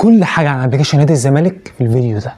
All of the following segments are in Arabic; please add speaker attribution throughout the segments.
Speaker 1: كل حاجه عن ابلكيشن نادي الزمالك في الفيديو ده.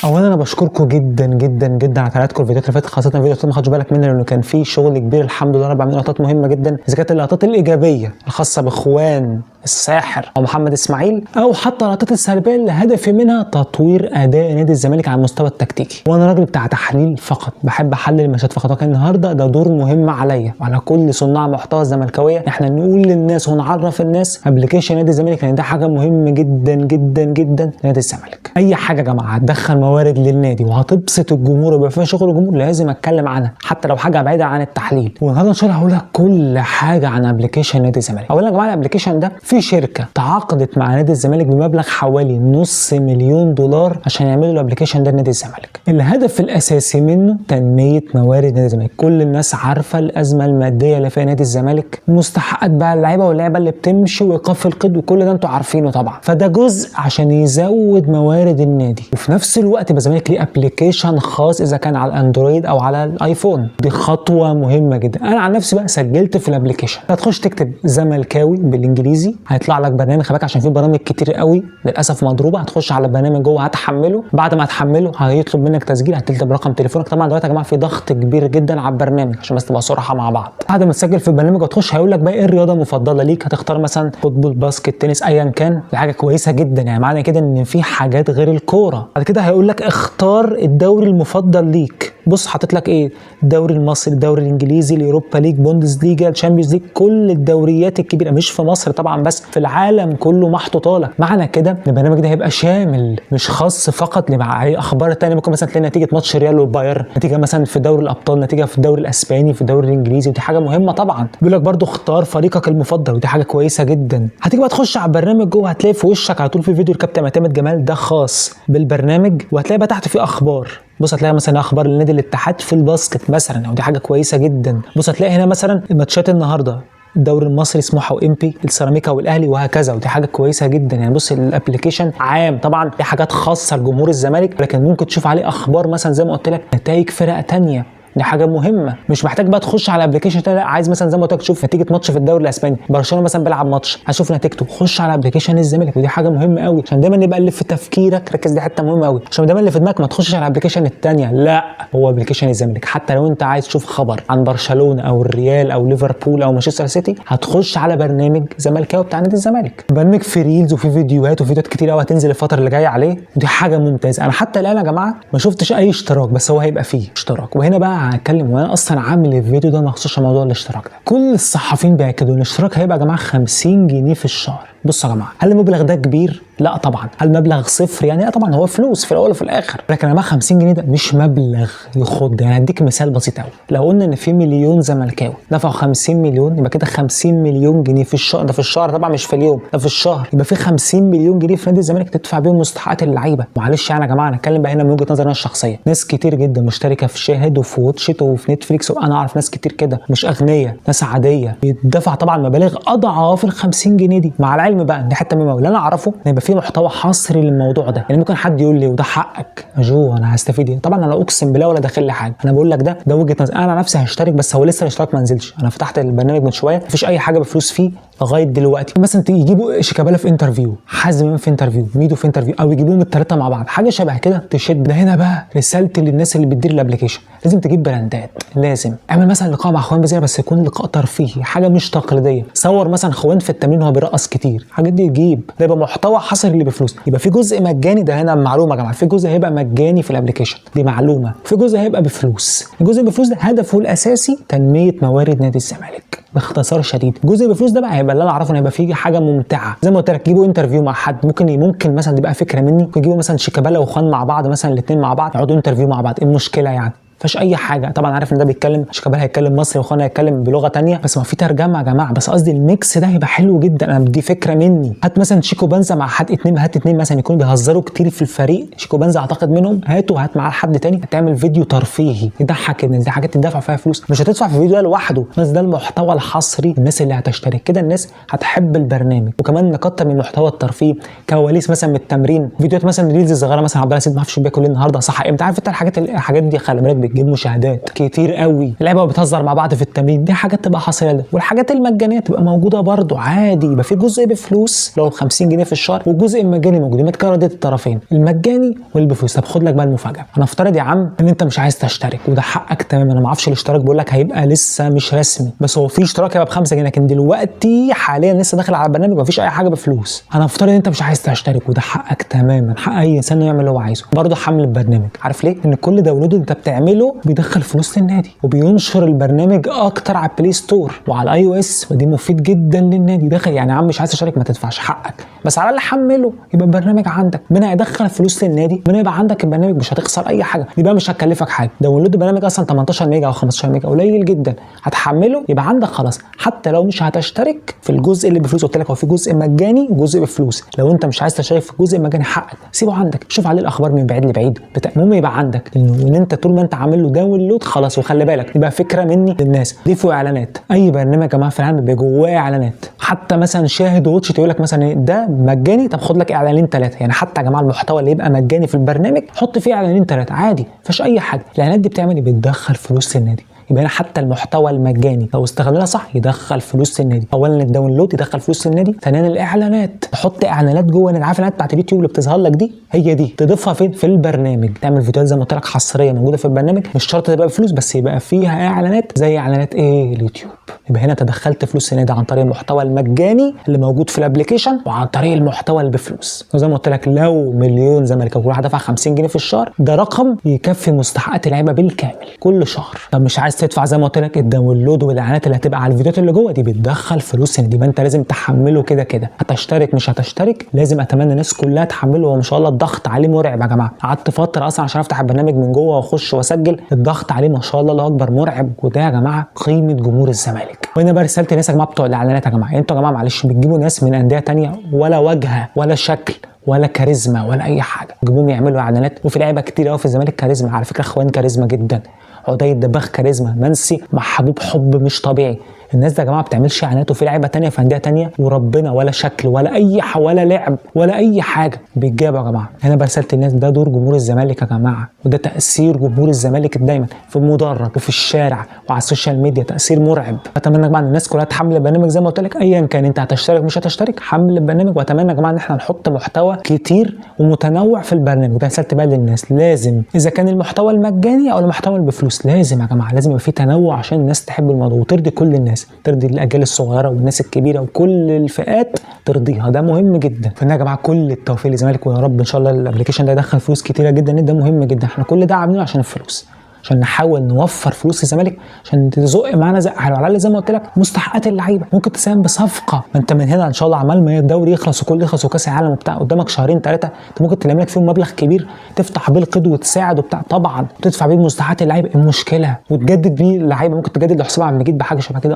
Speaker 1: اولا انا بشكركم جدا جدا جدا على تعليقاتكم الفيديوهات اللي فاتت، خاصه الفيديو اللي ما خدتش بالك منه لانه كان فيه شغل كبير. الحمد لله رب العالمين، لقطات مهمه جدا، اذا كانت اللقطات الايجابيه الخاصه باخوان الساحر او محمد اسماعيل، او حتى اللقطات السلبيه اللي هدفي منها تطوير اداء نادي الزمالك على المستوى التكتيكي. وانا راجل بتاع تحليل فقط، بحب احلل الماتشات فقط، وكان النهارده ده دور مهم عليا وعلى كل صناع محتوى الزملكاويه، احنا نقول للناس ونعرف الناس ابلكيشن نادي الزمالك، لان ده حاجه مهمه جدا جدا جدا لنادي الزمالك. اي حاجه يا جماعه هتدخل موارد للنادي وهتبسط الجمهور ويبقى فيها شغل الجمهور لازم اتكلم عنها، حتى لو حاجه بعيده عن التحليل. والنهارده ان شاء الله هقول لك كل حاجه عن ابلكيشن نادي الزمالك. اولا يا جماعه الابلكيشن ده في شركه تعاقدت مع نادي الزمالك بمبلغ حوالي $500,000 عشان يعملوا الابلكيشن ده لنادي الزمالك. الهدف الاساسي منه تنميه موارد نادي الزمالك. كل الناس عارفه الازمه الماديه اللي فيها نادي الزمالك، مستحقات بقى اللعيبه واللعيبه اللي بتمشي وايقاف القيد وكل ده انتوا عارفينه طبعا. فده جزء عشان يزود موارد النادي، وفي نفس الوقت يبقى الزمالك ليه ابلكيشن خاص اذا كان على الاندرويد او على الايفون. دي خطوه مهمه جدا. انا عن نفسي بقى سجلت في الابلكيشن. هتخش تكتب زملكاوي بالانجليزي هيطلع لك برنامج، خلي بالك عشان في برامج كتير قوي للاسف مضروبه. هتخش على البرنامج جوه هتحمله، بعد ما هتحمله هيطلب منك تسجيل، هتكتب رقم تليفونك. طبعا دلوقتي يا جماعه في ضغط كبير جدا على البرنامج عشان بس تبقى صراحه مع بعض. بعد ما تسجل في البرنامج وتخش هيقول لك بقى ايه الرياضه المفضله ليك، هتختار مثلا فوتبول، باسكت، تنس، ايا كان. دي حاجه كويسه جدا، يعني معنى كده ان في حاجات غير الكوره. بعد كده هيقول لك اختار الدوري المفضل ليك. بص حاطط لك ايه، الدوري المصري، الدوري الانجليزي، اليوروبا ليج، بوندس ليجا، الشامبيونز ليج، كل الدوريات الكبيره مش في مصر طبعا بس في العالم كله محطوطه لك. معنى كده ان البرنامج ده هيبقى شامل، مش خاص فقط اخبار تانية. ممكن مثلا تلاقي نتيجه ماتش ريال والبايرن، نتيجه مثلا في دوري الابطال، نتيجه في الدوري الاسباني، في الدوري الانجليزي، ودي حاجه مهمه طبعا. بيقول لك برده اختار فريقك المفضل، ودي حاجه كويسه جدا. هتيجي بقى تخش على البرنامج جوه، هتلاقي في وشك على طول في فيديو الكابتن معتمد جمال ده خاص بالبرنامج، وهتلاقي بقى تحت فيه اخبار. بص هتلاقي مثلا اخبار النادي الاتحاد في الباسكت مثلا، ودي حاجه كويسه جدا. بص هتلاقي هنا مثلا الماتشات النهارده، الدوري المصري، سموحه وامبي، السيراميكا والاهلي، وهكذا، ودي حاجه كويسه جدا. يعني بص الابلكيشن عام، طبعا في حاجات خاصه لجمهور الزمالك لكن ممكن تشوف عليه اخبار مثلا زي ما قلت لك نتائج فرق تانية. دي حاجه مهمه، مش محتاج بقى تخش على الابلكيشن تاني، لا عايز مثلا زي ما قلت لك تشوف نتيجه ماتش في الدوري الاسباني، برشلونه مثلا بيلعب ماتش هشوف نتيجته، خش على ابلكيشن الزمالك. ودي حاجه مهمه قوي عشان دايما يبقى اللي في تفكيرك، ركز دي حته مهمه قوي، عشان دايما اللي في دماغك ما تخشش على الابلكيشن الثانيه، لا هو ابلكيشن الزمالك. حتى لو انت عايز تشوف خبر عن برشلونه او الريال او ليفربول او مانشستر سيتي، هتخش على برنامج زملكاوي بتاع نادي الزمالك. برنامج في ريلز وفي فيديوهات كتير قوي هتنزل الفتره اللي جايه عليه، ودي حاجه ممتازه. انا حتى الان يا جماعه ما شفتش اي اشتراك، بس هو هيبقى فيه اشتراك. وهنا بقى هنتكلم، وانا اصلا عامل الفيديو ده مخصوص موضوع الاشتراك ده. كل الصحفيين بيأكدوا ان الاشتراك هيبقى يا جماعه 50 جنيه في الشهر. بصوا يا جماعه، هل المبلغ ده كبير؟ لا طبعا. هل مبلغ صفر؟ يعني لا طبعا، هو فلوس في الاول وفي الاخر، لكن يا جماعه 50 جنيه ده مش مبلغ يخض. يعني هديك مثال بسيط قوي، لو قلنا ان في مليون زملكاوي دفعوا 50 مليون، يبقى كده 50 مليون جنيه في الشهر. ده في الشهر طبعا مش في اليوم، ده في الشهر. يبقى في 50 مليون جنيه في نادي الزمالك تدفع بيهم مستحقات اللعيبه. معلش يعني يا جماعه، انا اتكلم بقى هنا من وجهه نظري انا الشخصيه، ناس كتير جدا مشتركه في شاهد وفي واتشيت وفي نتفليكس، وانا اعرف ناس كتير كده مش اغنياء، ناس عاديه، بيدفع طبعا مبالغ اضعاف ال 50 جنيه دي. مع العلم بقى ان حته مهمه اللي انا اعرفه ان يبقى في محتوى حصري للموضوع ده. يعني ممكن حد يقول لي وده حقك جو، انا هستفيد ايه؟ طبعا انا اقسم بالله ولا داخل لي حاجه، انا بقول لك ده وجهه نظر. انا نفسي هشترك، بس هو لسه الاشتراك ما نزلش. انا فتحت البرنامج من شويه، مفيش اي حاجه بفلوس فيه لغايه دلوقتي. مثلا يجيبوا شيكابالا في انترفيو، حازم في انترفيو، ميدو في انترفيو، او يجيبوهم الثلاثه مع بعض، حاجه شبه كده تشد. ده هنا بقى رسالتي للناس اللي بتدير الابلكيشن، لازم تجيب براندات، لازم اعمل مثلا لقاء مع خوان بزيرة، بس يكون لقاء ترفيهي، حاجه مش تقليديه. صور مثلا خوان في التمرين وهو بيرقص كتير، الحاجات دي تجيب. ده يبقى محتوى حصري اللي بفلوس. يبقى في جزء مجاني، ده هنا معلومه يا جماعه، في جزء هيبقى مجاني في الابلكيشن، دي معلومه. في جزء هيبقى بفلوس. الجزء بفلوس ده هدفه الاساسي تنميه موارد نادي الزمالك باختصار شديد. الجزء بفلوس ده بقى هيبقى اللي انا اعرفه ان هيبقى فيه حاجه ممتعه، زي ما قلت لك يجيبوا انترفيو مع حد، ممكن مثلا تبقى فكره مني، يجيبوا مثلا شيكابالا وخوان مع بعض، مثلا الاثنين مع بعض يقعدوا انترفيو مع بعض. ايه المشكله يعني؟ مفيش اي حاجه. طبعا عارف ان ده بيتكلم شيكابالا هيتكلم مصري وخوان هيتكلم بلغه ثانيه، بس ما في ترجمه يا جماعه. بس قصدي الميكس ده هيبقى حلو جدا. انا دي فكره مني. هات مثلا شيكو بنزا مع حد اتنين، هات اتنين مثلا يكونوا بيهزروا كتير في الفريق، شيكو بنزا اعتقد منهم، هات معاه حد تاني، هتعمل فيديو ترفيهي يضحك الناس. دي حاجات تدفع فيها فلوس، مش هتدفع في الفيديو ده لوحده، بس ده المحتوى الحصري الناس اللي هتشترك كده، الناس هتحب البرنامج. وكمان نكتر من محتوى الترفيه، كواليس مثلا من التمرين، فيديوهات مثلا ريلز صغيره، مثلا عبد الله سيد ما اعرفش بياكل ايه النهارده، صح امتى، عارف انت الحاجات دي خلي بالك بتجيب مشاهدات كتير قوي، اللعيبه بتهزر مع بعض في التمرين، دي حاجات تبقى حصريه. والحاجات المجانيه تبقى موجوده برضو عادي، يبقى في جزء بفلوس لو 50 جنيه في الشهر، والجزء المجاني موجود. ما تكرر الطرفين، المجاني واللي بفلوس. طب خد لك بقى المفاجاه، انا افترض يا عم ان انت مش عايز تشترك، وده حقك تماما. انا ما اعرفش الاشتراك بيقول لك هيبقى لسه مش رسمي، بس هو في اشتراك هيبقى ب5 جنيه، لكن دلوقتي حاليا لسه داخل على البرنامج مفيش اي حاجه بفلوس. انا افترض ان انت مش عايز تشترك، وده حقك تماما، حق اي انسان يعمل اللي هو عايزه. برضه حمل البرنامج، عارف ليه؟ ان كل داونلود انت بتعمله بيدخل فلوس للنادي، وبينشر البرنامج اكتر على البلاي ستور وعلى الاي او اس، ودي مفيد جدا للنادي. داخل يعني يا عم مش عايز تشترك ما تدفعش، حقك، بس على الاقل حمله يبقى البرنامج عندك، منها يدخل فلوس للنادي، منها يبقى عندك البرنامج، مش هتخسر اي حاجه. يبقى مش هتكلفك حاجه. داونلود البرنامج اصلا 18 ميجا او 15 ميجا، قليل جدا، هتحمله يبقى عندك خلاص. حتى لو مش هتشترك في الجزء اللي بفلوس، قلت لك هو في جزء مجاني وجزء بفلوس. لو انت مش عايز تشترك في الجزء المجاني حقك، سيبه عندك، شوف عليه الاخبار من بعيد لبعيد. المهم يبقى عندك، وان انت طول ما انت عامل له داونلود خلاص. وخلي بالك، يبقى فكره مني للناس، ضيفوا اعلانات. اي برنامج يا جماعه في العالم بيبقى جواه اعلانات. حتى مثلا شاهد ووتش تقول لك مثلا ده مجاني، طب خد لك اعلانين 3. يعني حتى يا جماعه المحتوى اللي يبقى مجاني في البرنامج حط فيه اعلانين 3 عادي، مفيش اي حاجه. الاعلانات دي بتعمل ايه؟ بتدخل فلوس للنادي. يبقى هنا حتى المحتوى المجاني لو استغلنا صح يدخل فلوس للنادي. اولا الداونلود يدخل فلوس للنادي، ثانيا الاعلانات، تحط اعلانات جوه. انا عارف الاعلانات بتاعت اليوتيوب اللي بتظهر لك دي، هي دي تضيفها فين؟ في البرنامج. تعمل فيديوهات زي ما قلت لك حصريه موجوده في البرنامج، مش شرط تبقى بفلوس، بس يبقى فيها اعلانات زي اعلانات ايه؟ اليوتيوب. يبقى هنا تدخلت فلوس للنادي عن طريق المحتوى المجاني اللي موجود في الابلكيشن، وعن طريق المحتوى اللي بفلوس. وزي ما قلت لك لو مليون زمالك وكل واحد دفع 50 جنيه في الشهر، ده رقم يكفي مستحقات اللعيبه بالكامل كل شهر. طب مش عايز تدفع، زي ما قلت لك الداونلود والاعلانات اللي هتبقى على الفيديوهات اللي جوه دي بتدخل فلوس للنادي. يبقى انت لازم تحمله كده كده، هتشترك مش هتشترك لازم. اتمنى الناس كلها تحمله. وما شاء الله الضغط عليه مرعب يا جماعه. قعدت فتره اصلا عشان افتح البرنامج من جوه واخش واسجل، الضغط عليه ما شاء الله الله اكبر مرعب. وده يا جماعه قيمه جمهور الزمالك. وهنا بقى رسالتي للناس يا جماعه بتوع الاعلانات، يا جماعه انتوا يا جماعه معلش بتجيبوا ناس من انديه ثانيه ولا وجهه ولا شكل ولا كاريزما ولا اي حاجه، جيبوهم يعملوا اعلانات. وفي لعيبه كتير قوي في الزمالك كاريزما على فكره، اخوان كاريزما جدا، عدي الدباغ كاريزما، منسي محبوب حب مش طبيعي. الناس ده يا جماعه ما بتعملش اعلانات، وفي لعيبه تانية في انديه تانية وربنا ولا شكل ولا اي ولا لعب ولا اي حاجه بيتجابوا يا جماعه. هنا برسالة الناس، ده دور جمهور الزمالك يا جماعه، وده تاثير جمهور الزمالك دايما في المدرج وفي الشارع وعلى السوشيال ميديا، تاثير مرعب. اتمنى يا جماعه ان الناس كلها تحمل البرنامج زي ما قلت لك، ايا كان انت هتشترك مش هتشترك حمل البرنامج. واتمنى يا جماعه ان احنا نحط محتوى كتير ومتنوع في البرنامج. وده رسالتي بقى للناس، لازم اذا كان المحتوى المجاني او المحتوى اللي بفلوس، لازم يا جماعه لازم يبقى في تنوع عشان الناس تحب الموضوع وترضي كل الناس، ترضي الاجيال الصغيره والناس الكبيره وكل الفئات ترضيها. ده مهم جدا. فانا يا جماعه كل التوفيق للزمالك، ويا رب ان شاء الله الابلكيشن ده يدخل فلوس كتيره جدا. ده مهم جدا. احنا كل ده عاملينه عشان الفلوس، عشان نحاول نوفر فلوس للزمالك، عشان تزق معانا زق حلو. على الاقل زي ما قلت لك مستحقات اللعيبه ممكن تساهم بصفقه. ما انت من هنا ان شاء الله عمال ما الدوري يخلص وكل يخلص وكاس العالم وبتاع، قدامك شهرين 3 انت ممكن تلم لك فيهم مبلغ كبير تفتح بيه القيد وتساعد وبتاع، طبعا وتدفع بيه مستحقات اللعيبه. المشكله وتجدد بيه اللعيبه، ممكن تجدد لحسام عبد المجيد بحاجه شبه كده،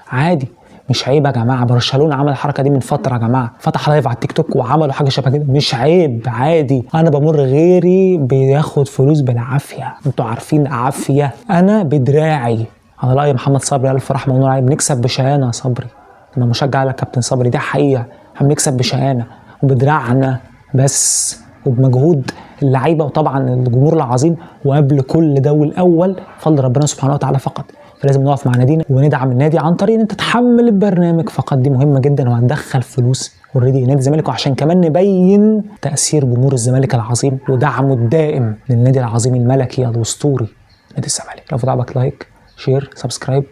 Speaker 1: عادي مش عيب يا جماعه. برشلونه عمل الحركه دي من فتره يا جماعه، فتح لايف على التيك توك وعملوا حاجه شبه كده، مش عيب، عادي. انا بمر غيري بياخد فلوس بالعافيه، انتوا عارفين عافيه، انا بدراعي على راي محمد صبري الف رحمه ونور عليه، بنكسب بشهانه يا صبري. انا مشجع على كابتن صبري، دي حقيقه، احنا بنكسب بشهانه وبدراعنا بس وبمجهود اللعيبه وطبعا الجمهور العظيم. وقبل كل ده والاول فضل ربنا سبحانه وتعالى فقط. فلازم نقف مع نادينا وندعم النادي عن طريق ان انت تحمل البرنامج فقط، دي مهمه جدا. وهندخل فلوس اوريدي نادي الزمالك، وعشان كمان نبين تاثير جمهور الزمالك العظيم ودعمه الدائم للنادي العظيم الملكي الاسطوري نادي الزمالك. لو عجبك لايك شير سبسكرايب